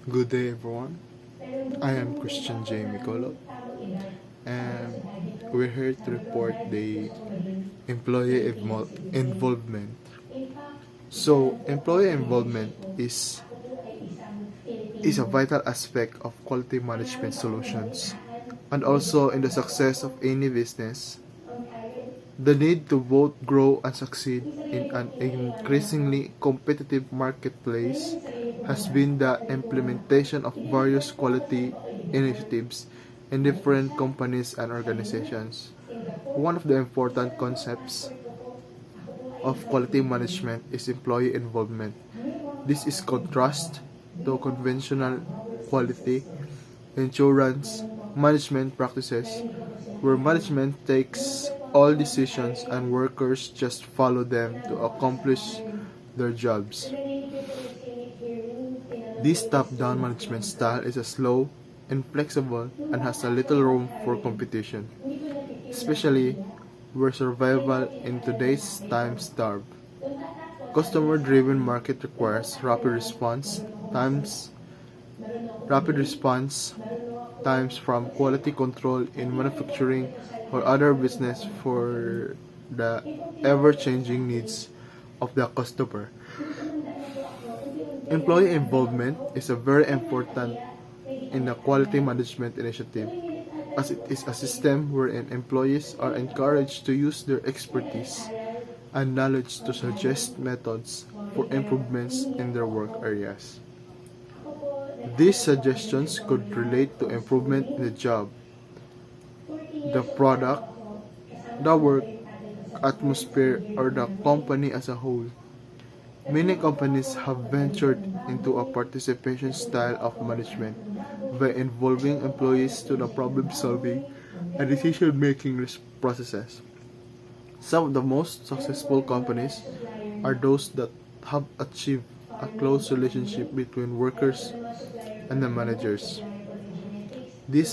Good day, everyone. I am Christian J. Micolo, and we're here to report the involvement. So, employee involvement is a vital aspect of quality management solutions, and also in the success of any business. The need to both grow and succeed in an increasingly competitive marketplace has been the implementation of various quality initiatives in different companies and organizations. One of the important concepts of quality management is employee involvement. This is contrast to conventional quality insurance management practices where management takes all decisions and workers just follow them to accomplish their jobs. This top-down management style is slow, inflexible, and has a little room for competition, especially where survival in today's time starve. Customer-driven market requires rapid response times from quality control in manufacturing or other business for the ever-changing needs of the customer. Employee involvement is a very important in the quality management initiative as it is a system wherein employees are encouraged to use their expertise and knowledge to suggest methods for improvements in their work areas. These suggestions could relate to improvement in the job, the product, the work atmosphere, or the company as a whole. Many companies have ventured into a participation style of management by involving employees to the problem solving and decision making processes. Some of the most successful companies are those that have achieved a close relationship between workers and the managers. The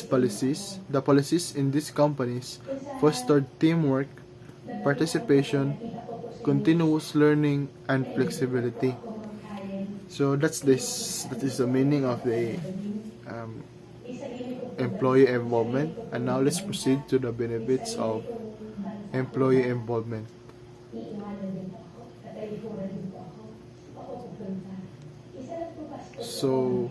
policies in these companies fostered teamwork, participation, continuous learning, and flexibility. So that is the meaning of the um, employee involvement. And now let's proceed to the benefits of employee involvement. So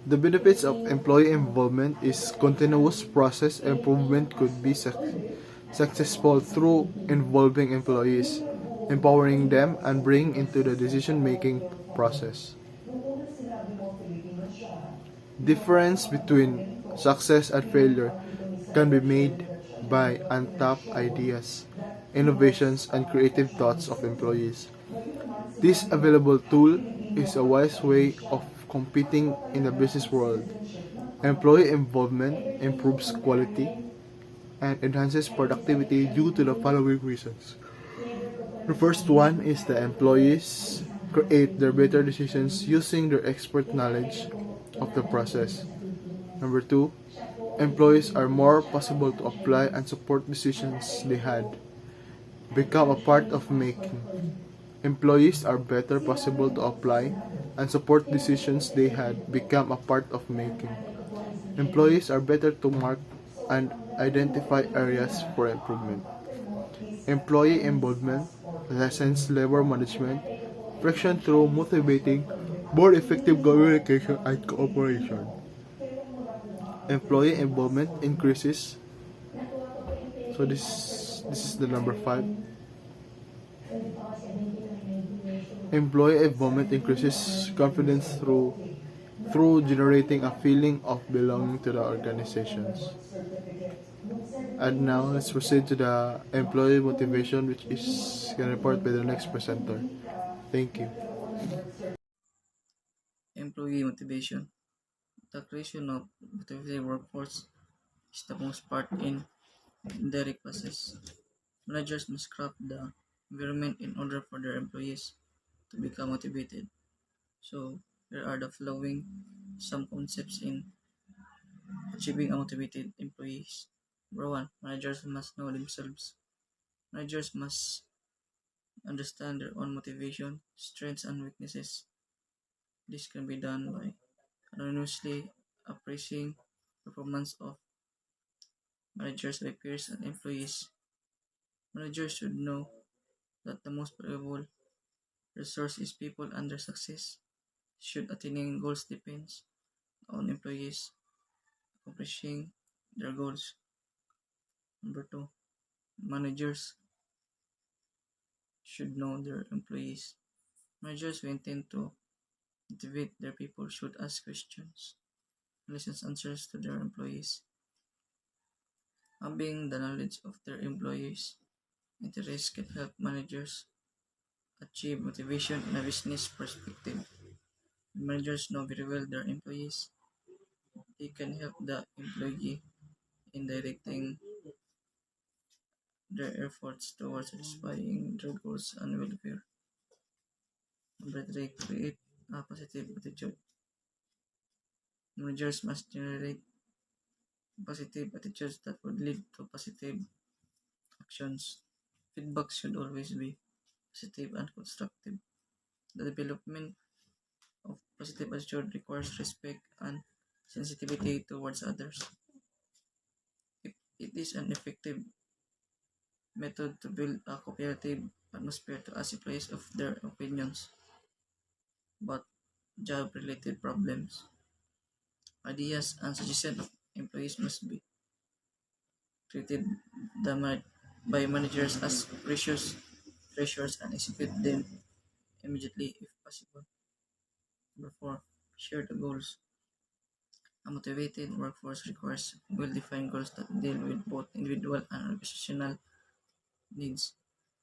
the benefits of employee involvement is continuous process improvement could be successful through involving employees, empowering them and bringing into the decision making process. Difference between success and failure can be made by untapped ideas, innovations, and creative thoughts of employees. This available tool is a wise way of competing in the business world. Employee involvement improves quality and enhances productivity due to the following reasons. The first one is the employees create their better decisions using their expert knowledge of the process. Number two, employees are more possible to apply and support decisions they had become a part of making. Employees are better possible to apply and support decisions they had become a part of making. Employees are better to mark and identify areas for improvement. Employee involvement lessens labor management, friction through motivating more effective communication and cooperation. Employee involvement increases. So this is the number five. Employee involvement increases confidence through generating a feeling of belonging to the organizations. And now let's proceed to the employee motivation, which is going to report by the next presenter. Thank you. Employee motivation. The creation of motivated workforce is the most part in direct process. Managers must craft the environment in order for their employees to become motivated. So here are the following some concepts in achieving a motivated employees. Number one, managers must know themselves. Managers must understand their own motivation, strengths, and weaknesses. This can be done by anonymously appraising performance of managers by peers and employees. Managers should know that the most valuable resource is people under success. Should attaining goals depends on employees accomplishing their goals. Number two, managers should know their employees. Managers who intend to motivate their people should ask questions, listen answers to their employees. Having the knowledge of their employees' interests can help managers achieve motivation in a business perspective. When managers know very well their employees, they can help the employee in directing their efforts towards satisfying their goals and welfare. Number three, create a positive attitude. Managers must generate positive attitudes that would lead to positive actions. Feedback should always be positive and constructive. The development of positive attitude requires respect and sensitivity towards others. It is an effective method to build a cooperative atmosphere to ask employees of their opinions about job-related problems. Ideas and suggestions of employees must be treated by managers as precious treasures and execute them immediately if possible. Number four, share the goals. A motivated workforce requires well-defined goals that deal with both individual and organizational needs.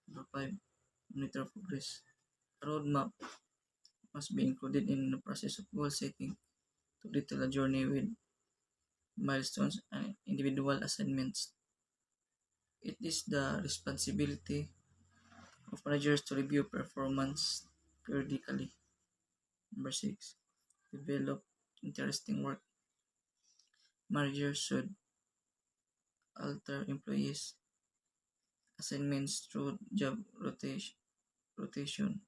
Number five, monitor progress. A roadmap must be included in the process of goal setting to detail a journey with milestones and individual assignments. It is the responsibility of managers to review performance periodically. Number six, develop interesting work. Managers should alter employees' assignments through rotation,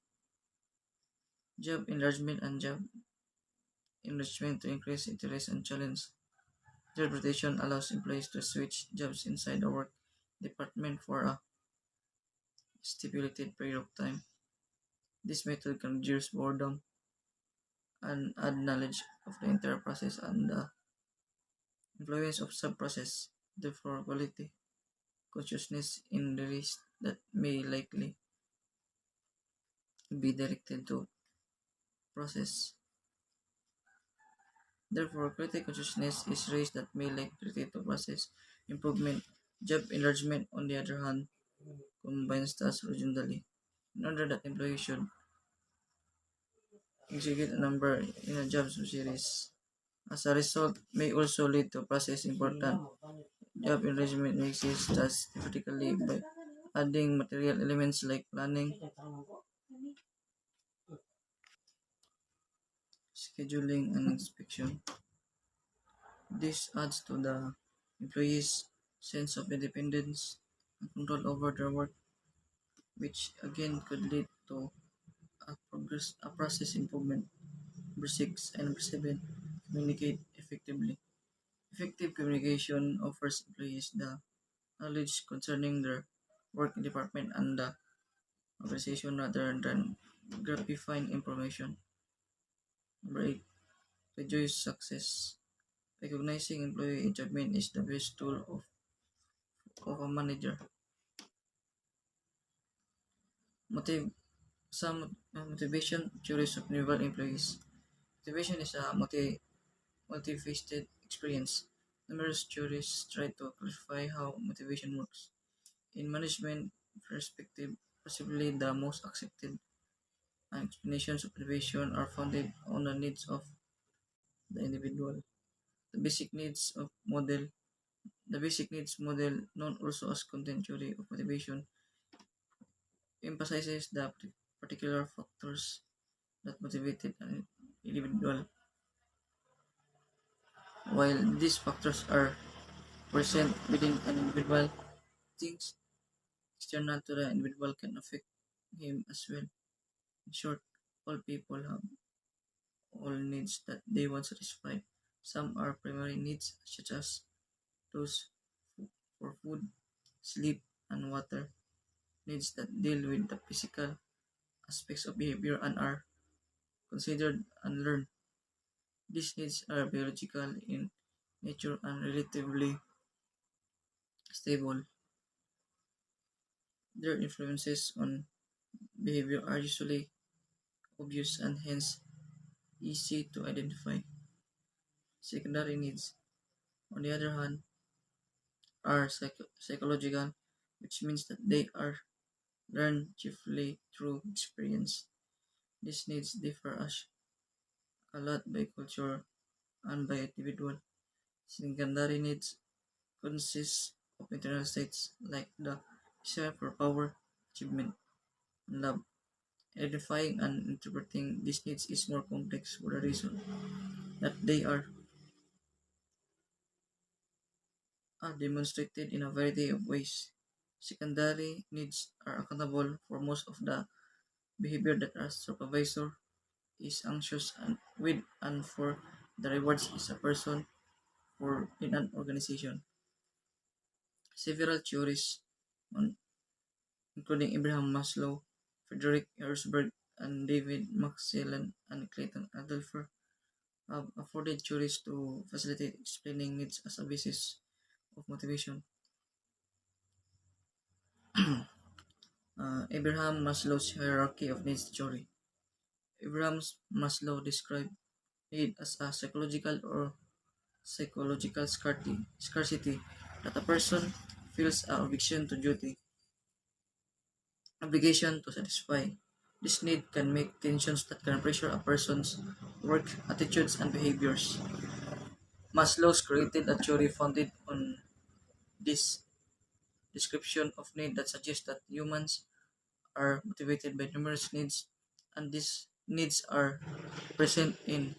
job enlargement, and job enrichment to increase interest and challenge. Job rotation allows employees to switch jobs inside the work department for a stipulated period of time. This method can reduce boredom and add knowledge of the entire process and the influence of sub-process, therefore quality consciousness in the risk that may likely be directed to process. Therefore, quality consciousness is raised that may likely to process improvement. Job enlargement, on the other hand, combines tasks horizontally in order that employees should execute a number in a job series. As a result, may also lead to process important job enrichment mixes tasks particularly by adding material elements like planning, scheduling, and inspection. This adds to the employees' sense of independence and control over their work, which again could lead to a process improvement. Number six and number seven, communicate effectively. Effective communication offers employees the knowledge concerning their work department and the organization rather than gratifying information. Number eight, rejoice success. Recognizing employee achievement is the best tool of a manager. Motive some motivation theories of individual employees. Motivation is a multifaceted experience. Numerous theories try to clarify how motivation works. In management perspective, possibly the most accepted explanations of motivation are founded on the needs of the individual. The basic needs of model the basic needs model, known also as content theory of motivation, emphasizes the particular factors that motivated an individual. While these factors are present within an individual, things external to the individual can affect him as well. In short, all people have all needs that they want satisfied. Some are primary needs, such as those for food, sleep, and water. Needs that deal with the physical aspects of behavior and are considered unlearned. These needs are biological in nature and relatively stable. Their influences on behavior are usually obvious and hence easy to identify. Secondary needs, on the other hand, are psychological, which means that they are learned chiefly through experience. These needs differ a lot by culture and by individual. Secondary needs consist of internal states like the desire for power, achievement, and love. Identifying and interpreting these needs is more complex for the reason that they are demonstrated in a variety of ways. Secondary needs are accountable for most of the behavior that a supervisor is anxious and with and for the rewards is a person for in an organization. Several theories, on, including Abraham Maslow, Frederick Herzberg, and David McClellan and Clayton Adelpher, have afforded theories to facilitate explaining needs as a basis of motivation. Abraham Maslow's hierarchy of needs theory. Abraham Maslow described need as a psychological scarcity that a person feels an obligation to satisfy. This need can make tensions that can pressure a person's work, attitudes, and behaviors. Maslow created a theory founded on this description of need that suggests that humans are motivated by numerous needs, and these needs are present in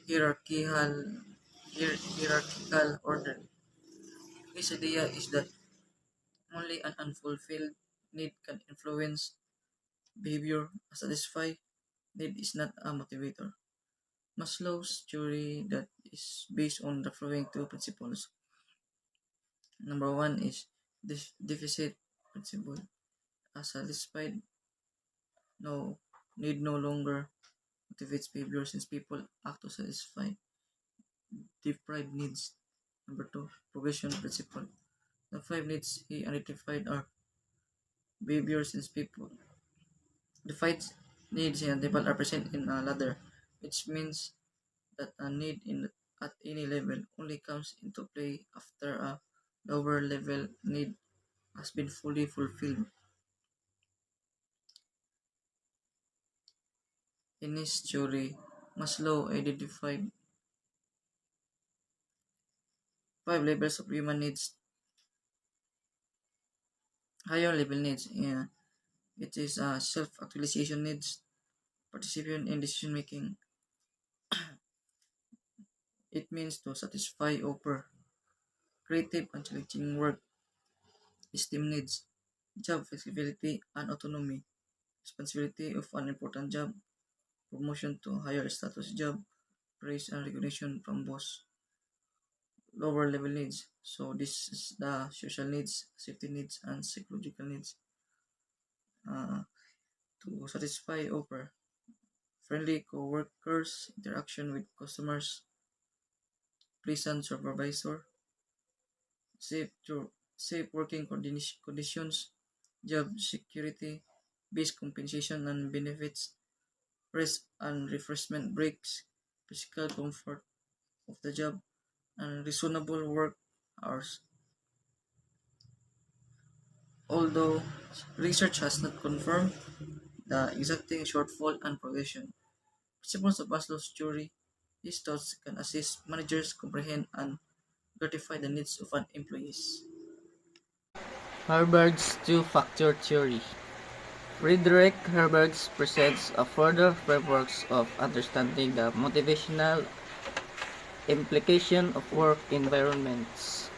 hierarchical order. His idea is that only an unfulfilled need can influence behavior. A satisfied need is not a motivator. Maslow's theory that is based on the following two principles. Number one is deficit principle. A satisfied no need no longer motivates behavior since people act to satisfy deprived needs. Number two, progression principle. The five needs he identified are behavior since people. The five needs he identified are present in a ladder, which means that a need at any level only comes into play after a lower level need has been fully fulfilled. In his theory, Maslow identified five levels of human needs. Higher level needs, it is self-actualization needs, participation in decision making. It means to satisfy offer, creative and challenging work, esteem needs, job flexibility and autonomy, responsibility of an important job, promotion to higher status job, praise and recognition from boss. Lower level needs. So this is the social needs, safety needs, and psychological needs. Uh, to satisfy offer, friendly co-workers, interaction with customers, pleasant supervisor, safe safe working conditions, job security, base compensation and benefits, rest and refreshment breaks, physical comfort of the job, and reasonable work hours. Although research has not confirmed the exacting shortfall and progression, principles of Maslow's theory, these thoughts can assist managers comprehend and gratify the needs of an employees. Herberg's two-factor theory. Friedrich Herberg presents a further framework of understanding the motivational implication of work environments.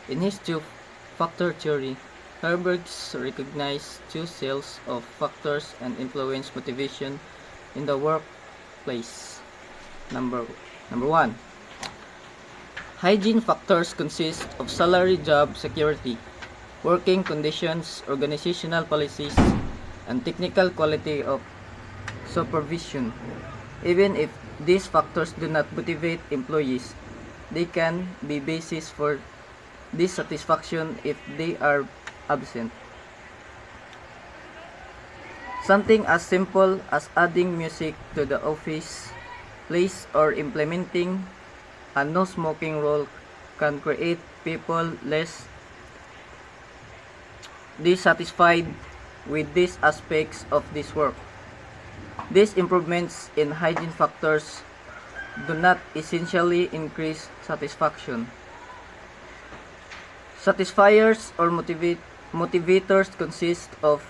In his two-factor theory, Herberg recognized two sets of factors and influence motivation in the work workplace. Number 1. Hygiene factors consist of salary, job security, working conditions, organizational policies, and technical quality of supervision. Even if these factors do not motivate employees, they can be basis for dissatisfaction if they are absent. Something as simple as adding music to the office place or implementing a no smoking rule can create people less dissatisfied with these aspects of this work. These improvements in hygiene factors do not essentially increase satisfaction. Satisfiers or motivators consist of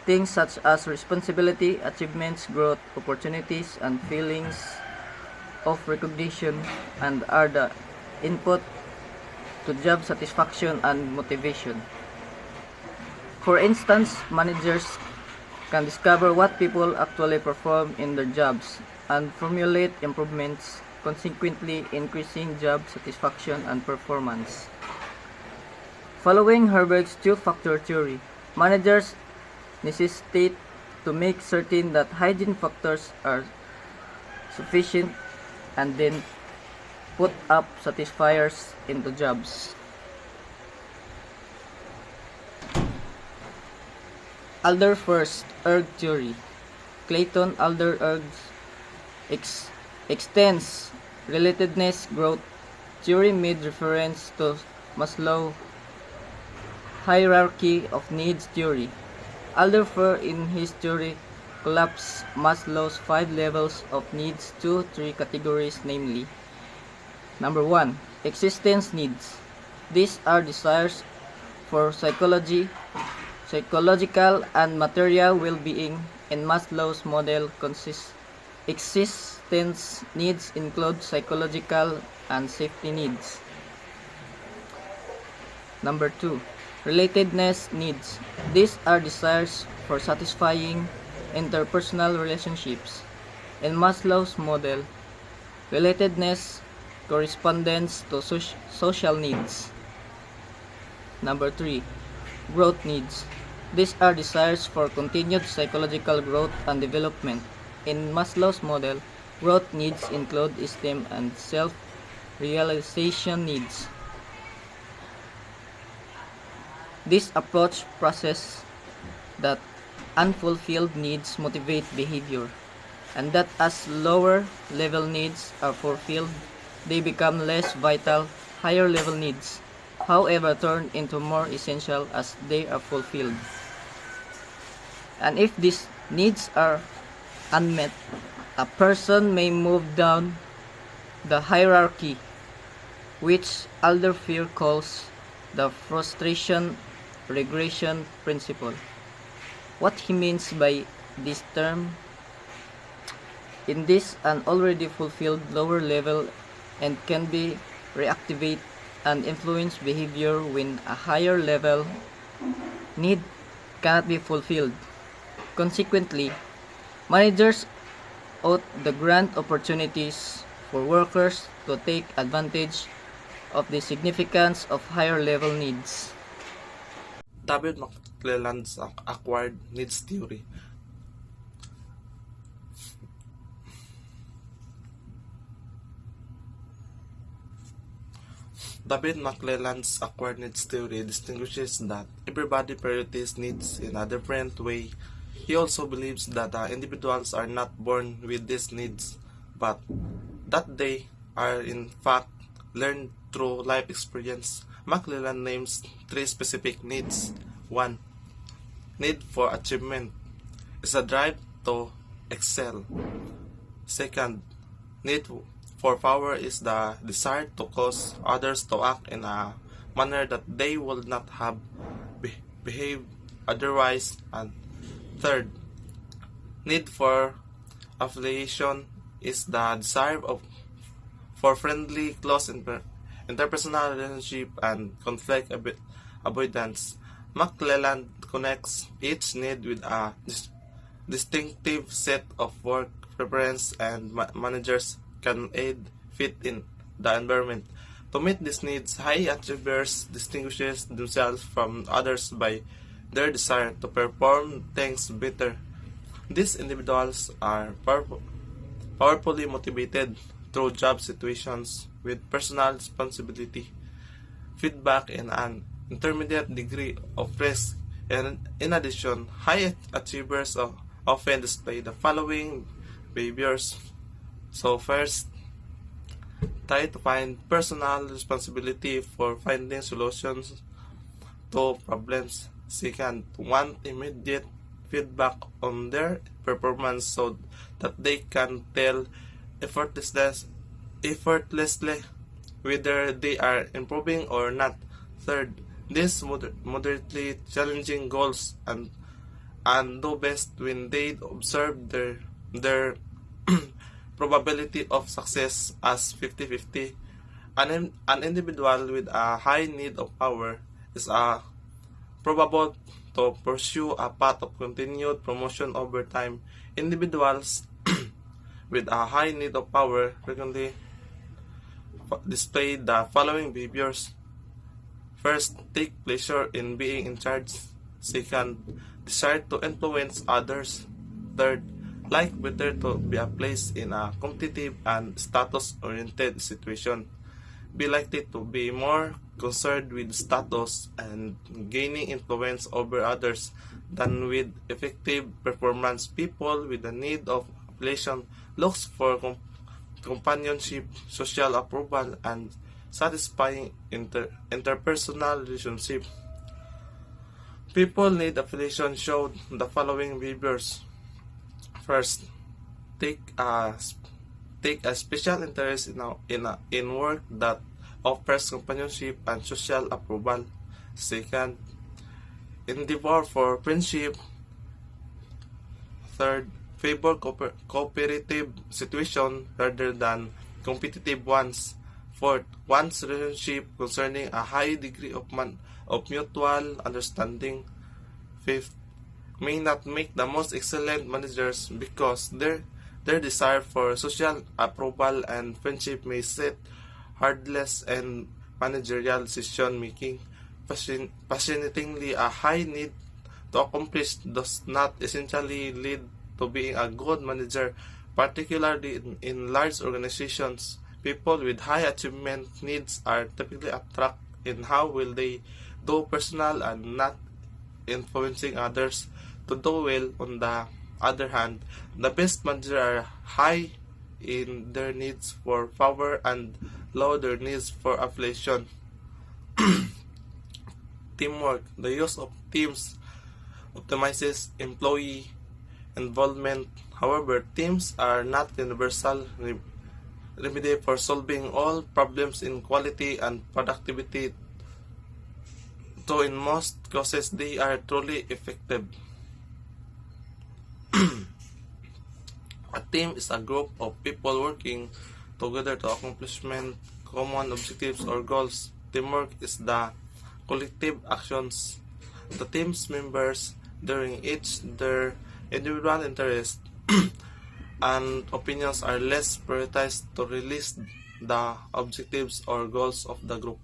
things such as responsibility, achievements, growth, opportunities, and feelings of recognition, and are the input to job satisfaction and motivation. For instance, managers can discover what people actually perform in their jobs and formulate improvements, consequently increasing job satisfaction and performance. Following Herberg's two-factor theory, managers necessitate to make certain that hygiene factors are sufficient and then put up satisfiers into jobs. Alder first erg theory. Clayton Alder extends relatedness growth theory made reference to Maslow hierarchy of needs theory. Alder in his theory collapsed Maslow's 5 levels of needs to 3 categories, namely: Number 1. Existence needs. These are desires for psychological and material well-being. In Maslow's model, existence needs include psychological and safety needs. Number 2. Relatedness needs. These are desires for satisfying interpersonal relationships. In Maslow's model, relatedness corresponds to social needs. Number 3. Growth needs. These are desires for continued psychological growth and development. In Maslow's model, growth needs include esteem and self-realization needs. This approach processes that unfulfilled needs motivate behavior, and that as lower level needs are fulfilled, they become less vital. Higher level needs, however, turn into more essential as they are fulfilled. And if these needs are unmet, a person may move down the hierarchy, which Alder calls the frustration regression principle. What he means by this term: in this, an already fulfilled lower level and can be reactivate and influence behavior when a higher level need cannot be fulfilled. Consequently, managers ought to grant opportunities for workers to take advantage of the significance of higher level needs. David McClelland's acquired needs theory. David McClelland's acquired needs theory distinguishes that everybody prioritizes needs in a different way. He also believes that individuals are not born with these needs, but that they are in fact learned through life experience. McClelland names 3 specific needs. 1. Need for achievement is a drive to excel. 2. Need for power is the desire to cause others to act in a manner that they would not have behaved otherwise. And 3. Need for affiliation is the desire for friendly, close interpersonal relationship and conflict avoidance. McClelland connects each need with a distinctive set of work preference and managers can aid fit in the environment. To meet these needs, high achievers distinguishes themselves from others by their desire to perform things better. These individuals are powerfully motivated through job situations with personal responsibility, feedback, and an intermediate degree of risk. And in addition, high achievers often display the following behaviors. So first, try to find personal responsibility for finding solutions to problems. Second, want immediate feedback on their performance so that they can tell effortlessly whether they are improving or not. Third, these moderately challenging goals and do best when they observe their probability of success as 50-50. An individual with a high need of power is probable to pursue a path of continued promotion over time. Individuals with a high need of power frequently display the following behaviors. First, take pleasure in being in charge. Second, desire to influence others. Third, like better to be placed in a competitive and status-oriented situation. Be likely to be more concerned with status and gaining influence over others than with effective performance. People with the need of affiliation looks for companionship, social approval, and satisfying interpersonal relationship. People need affiliation showed the following behaviors. First, take a take a special interest in work that offers companionship and social approval. Second, endeavor for friendship. Third, favor cooperative situation rather than competitive ones. Fourth, one's relationship concerning a high degree of mutual understanding. Fifth, may not make the most excellent managers because their desire for social approval and friendship may set hurdles and managerial decision making. Fascinatingly, a high need to accomplish does not essentially lead to being a good manager, particularly in large organizations. People with high achievement needs are typically attracted in how will they do personal and not influencing others to do well. On the other hand, the best managers are high in their needs for power and low their needs for affiliation. Teamwork. The use of teams optimizes employee involvement. However, teams are not universal remedy for solving all problems in quality and productivity, though in most cases they are truly effective. A team is a group of people working together to accomplish common objectives or goals. Teamwork is the collective actions the team's members during each their individual interests and opinions are less prioritized to realize the objectives or goals of the group.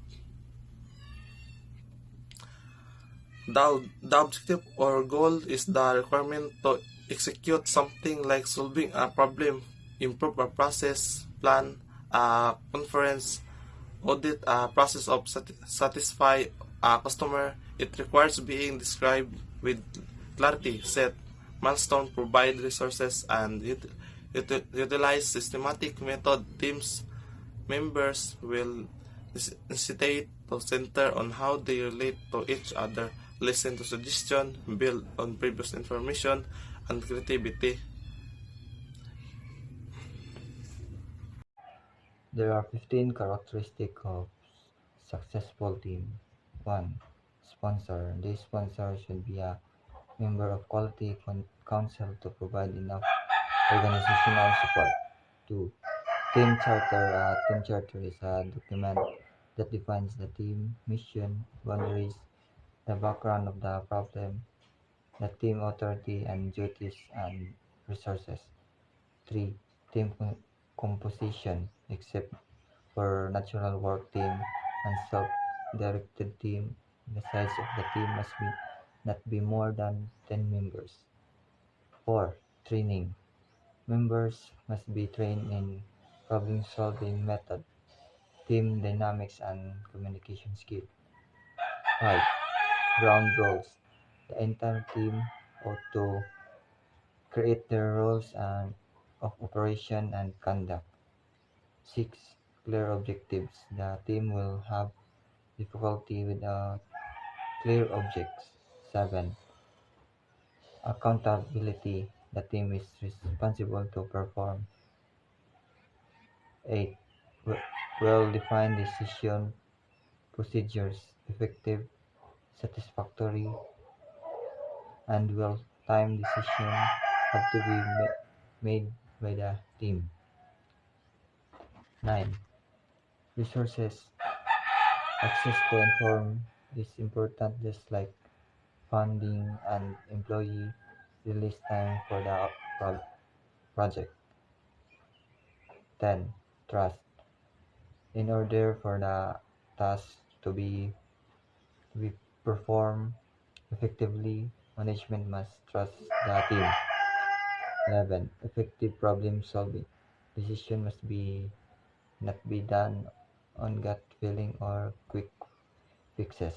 The objective or goal is the requirement to execute something like solving a problem, improve a process, plan a conference, audit a process of satisfy a customer. It requires being described with clarity, set milestone, provide resources, and utilize systematic method. Teams members will hesitate to center on how they relate to each other, listen to suggestions, build on previous information, and creativity. There are 15 characteristics of successful team. 1. Sponsor. The sponsor should be a member of quality council to provide enough organizational support. 2. Team charter. A team charter is a document that defines the team, mission, boundaries, the background of the problem, the team authority and duties and resources. 3. Team composition, except for natural work team and self-directed team, the size of the team must be not be more than 10 members. 4. Training. Members must be trained in problem-solving method, team dynamics, and communication skill. 5. Ground roles. The entire team ought to create their roles and of operation and conduct. 6. Clear objectives. The team will have difficulty without clear objects. 7. Accountability. The team is responsible to perform. 8. Well-defined decision procedures. Effective, satisfactory, and well-timed decisions have to be made by the team. 9. Resources. Access to inform is important, just like funding and employee release time for the project. 10. Trust. In order for the task to be performed effectively, management must trust the team. 11. Effective problem solving. Decision must be not be done on gut feeling or quick fixes.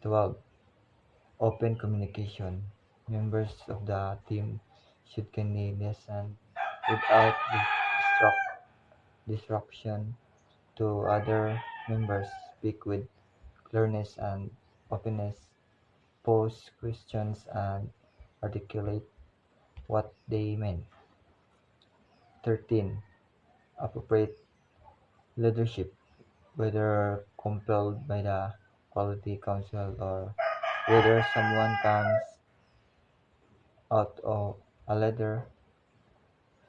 12. Open communication. Members of the team should kindly listen without disruption to other members, speak with clearness and openness, pose questions, and articulate what they mean. 13. Appropriate leadership, whether compelled by the Quality Council or whether someone comes out of a leader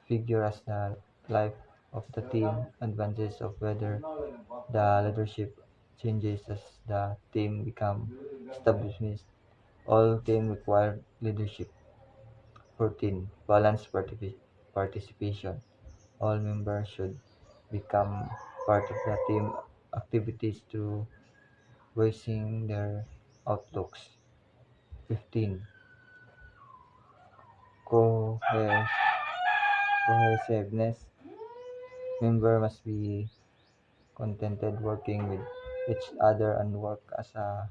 figure as the life of the team advances of whether the leadership changes as the team become established. All team require leadership. 14. Balanced participation. All members should become part of the team activities through voicing their outlooks. 15. Cohes- Cohesiveness. Members must be contented working with each other and work as a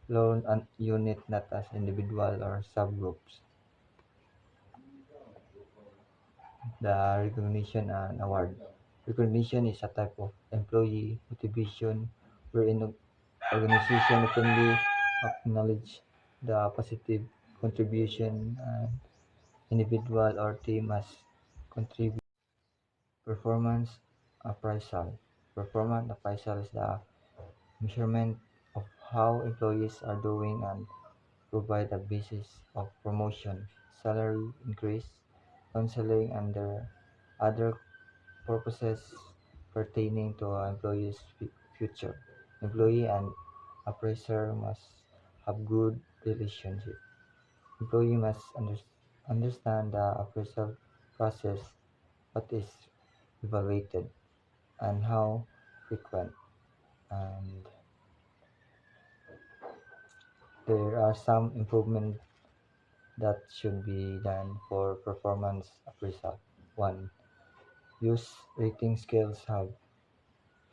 lone unit, not as individual or subgroups. The recognition and award. Recognition is a type of employee motivation wherein organization openly acknowledge the positive contribution an individual or team has contributed. Performance appraisal. Performance appraisal is the measurement of how employees are doing and provide a basis of promotion, salary increase, counseling, and other purposes pertaining to an employee's future. Employee and appraiser must have good relationship. Employee must understand the appraisal process, what is evaluated, and how frequent. And there are some improvements that should be done for performance appraisal. 1. Use rating scales, have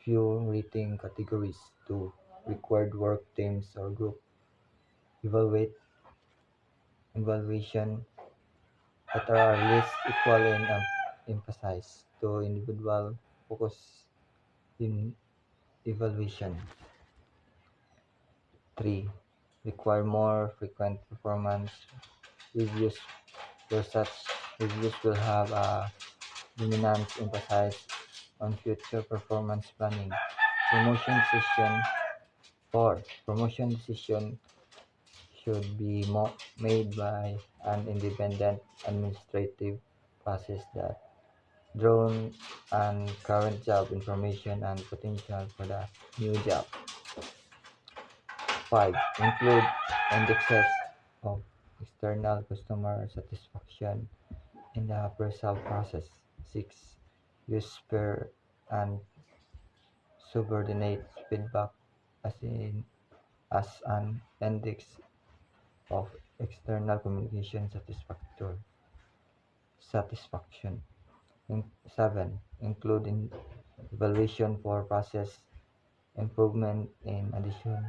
few rating categories. 2. Required work teams or group evaluate evaluation that are at least equal in emphasis to individual focus in evaluation. 3. Require more frequent performance reviews where such reviews will have a dominant emphasis on future performance planning. Promotion decision. 4. Promotion decision should be made by an independent administrative process that drawn on current job information and potential for the new job. 5. Include indexes of external customer satisfaction in the appraisal process. 6. Use peer and subordinate feedback as in as an index of external communication satisfaction. 7. Include in evaluation for process improvement in addition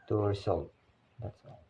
to result. That's all.